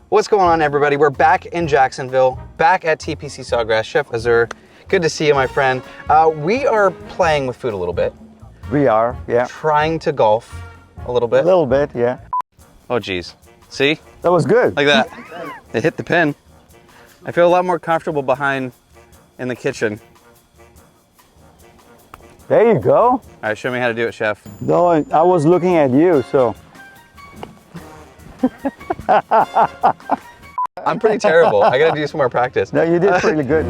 What's going on, everybody? We're back in Jacksonville, back at TPC Sawgrass. Chef Azhar, good to see you, my friend. We are playing with food a little bit. We are, yeah. Trying to golf a little bit. A little bit, yeah. Oh, geez. See? That was good. Like that. It hit the pin. I feel a lot more comfortable behind in the kitchen. There you go. All right, show me how to do it, Chef. No, I was looking at you, so. I'm pretty terrible. I gotta do some more practice. No, you did pretty good.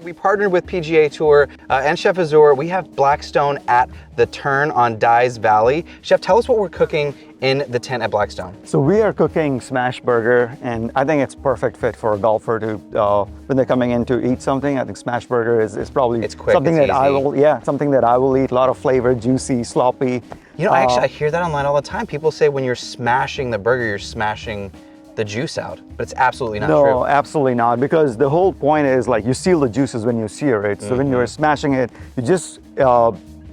We partnered with PGA Tour and Chef Azhar. We have Blackstone at the turn on Dyes Valley. Chef, tell us what we're cooking in the tent at Blackstone. So we are cooking Smashburger, and I think it's perfect fit for a golfer to, when they're coming in to eat something. I think Smashburger is probably quick, something it's that I easy. will, yeah, something that I will eat. A lot of flavor, juicy, sloppy. You know, actually, I hear that online all the time. People say when you're smashing the burger, you're smashing the juice out, but it's absolutely not true. No, absolutely not, because the whole point is like you seal the juices when you sear it. So when you're smashing it, you're just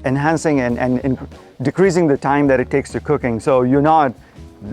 enhancing and decreasing the time that it takes to cooking. So you're not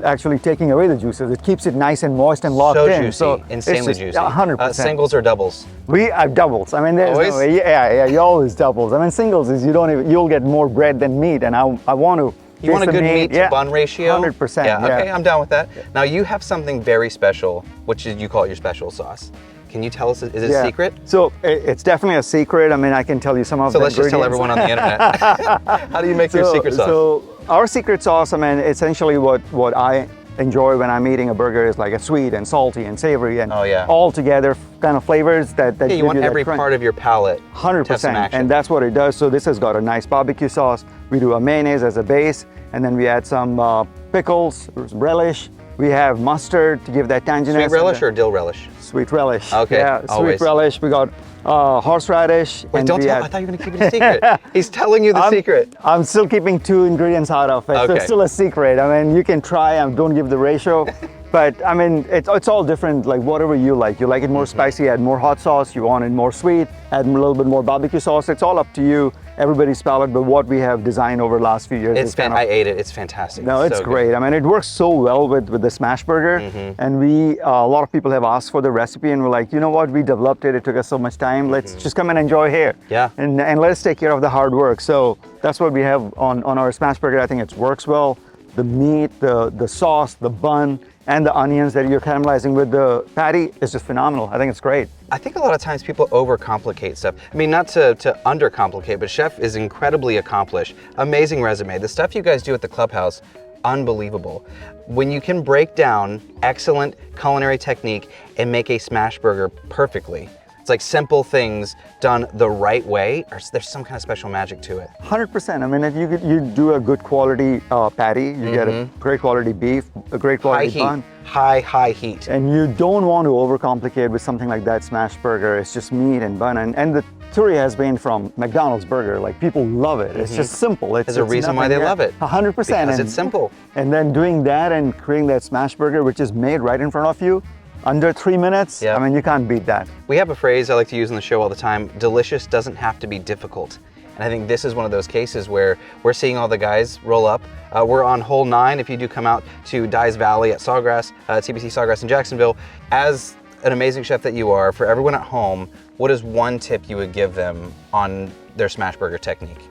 actually taking away the juices. It keeps it nice and moist and locked in. Juicy, So insanely juicy. 100%. Singles or doubles? We have doubles. I mean, there's Always? no way. Yeah, you always doubles. I mean, singles is you'll get more bread than meat, and I want to. You want a good meat to bun ratio? 100%. Yeah, okay, I'm down with that. Now you have something very special, which is, you call it your special sauce. Can you tell us, is it a secret? So it's definitely a secret. I mean, I can tell you some of the let's just tell ingredients. everyone on the internet. How do you make your secret sauce? So our secret sauce, I mean, essentially what I enjoy when I'm eating a burger is like a sweet and salty and savory and all together kind of flavors that yeah, you want every part of your palate 100%, and that's what it does. So this has got a nice barbecue sauce. We do a mayonnaise as a base, and then we add some pickles, relish. We have mustard to give that tanginess. Sweet relish or dill relish? Sweet relish. Okay, yeah, always. Sweet relish. We got horseradish. Wait, don't tell. I thought you were gonna keep it a secret. He's telling you the secret. I'm still keeping 2 ingredients out of it, so it's still a secret. I mean, you can try. Don't give the ratio, but I mean, it's all different. Like whatever you like. You like it more spicy, add more hot sauce. You want it more sweet, add a little bit more barbecue sauce. It's all up to you. Everybody's palate, but what we have designed over the last few years. I ate it. It's fantastic. No, it's so great. Good. I mean, it works so well with the Smashburger, and we a lot of people have asked for the recipe, and we're like, you know what? We developed it. It took us so much time. Let's just come and enjoy here. Yeah. And let us take care of the hard work. So that's what we have on our Smashburger. I think it works well. The meat, the sauce, the bun, and the onions that you're caramelizing with the patty is just phenomenal. I think it's great. I think a lot of times people overcomplicate stuff. I mean, not to undercomplicate, but Chef is incredibly accomplished. Amazing resume. The stuff you guys do at the clubhouse, unbelievable. When you can break down excellent culinary technique and make a smash burger perfectly, it's like simple things done the right way, or there's some kind of special magic to it. 100%. I mean, if you do a good quality patty, you get a great quality beef, a great quality bun. High heat. And you don't want to overcomplicate with something like that smash burger. It's just meat and bun. And the theory has been from McDonald's burger. Like, people love it. It's just simple. There's a reason why they love it. 100%. Because it's simple. And then doing that and creating that smash burger, which is made right in front of you, under 3 minutes, I mean, you can't beat that. We have a phrase I like to use on the show all the time: delicious doesn't have to be difficult. And I think this is one of those cases where we're seeing all the guys roll up. We're on hole 9 if you do come out to Dyes Valley at Sawgrass, TPC Sawgrass in Jacksonville. As an amazing chef that you are, for everyone at home, what is one tip you would give them on their smash burger technique?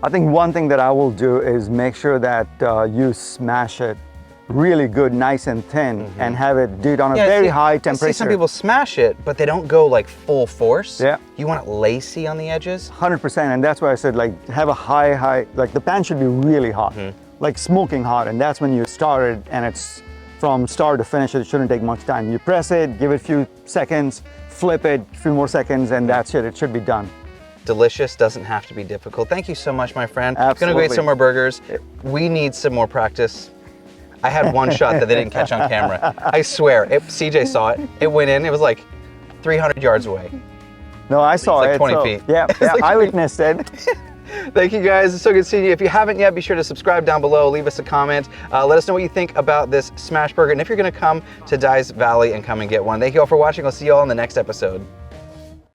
I think one thing that I will do is make sure that you smash it really good, nice and thin, and have it do it on a very high temperature. I see some people smash it, but they don't go like full force. Yeah. You want it lacy on the edges? 100%, and that's why I said like have a high, like the pan should be really hot, like smoking hot, and that's when you start it, and it's from start to finish. It shouldn't take much time. You press it, give it a few seconds, flip it, a few more seconds, and that's it. It should be done. Delicious doesn't have to be difficult. Thank you so much, my friend. Absolutely. Gonna go eat some more burgers. We need some more practice. I had one shot that they didn't catch on camera. I swear, CJ saw it. It went in. It was like 300 yards away. No, I saw it's it. like 20 feet. Yeah, like I witnessed it. Thank you guys. It's so good seeing you. If you haven't yet, be sure to subscribe down below. Leave us a comment. Let us know what you think about this smash burger, and if you're going to come to Dyes Valley and come and get one. Thank you all for watching. I'll see you all in the next episode.